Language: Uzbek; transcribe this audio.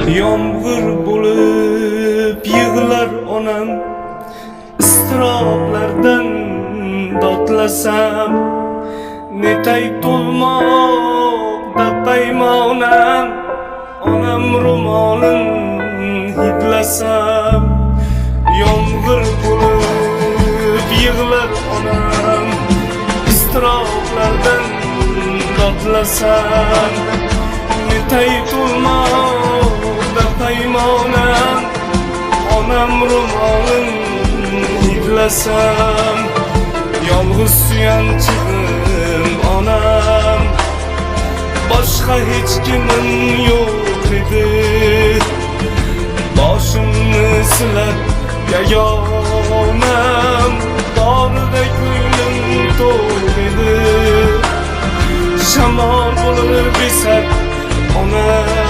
Yomg'ir bo'lib yig'lar onam, iztiroblardan dodlasam, netay to'lmoqda paymonam, onam ro'molin hidlasam. Yomg'ir bo'lib yig'lar onam, iztiroblardan dodlasam, netay to'lmoqda paymonam, onam ro'molin hidlasam. Yolg'iz suyanchig'im onam, boshqa hech kimim yo'q edi. Boshimni silab yagonam, borida ko'nglim to'q edi. Shamol bo'lib esar onam,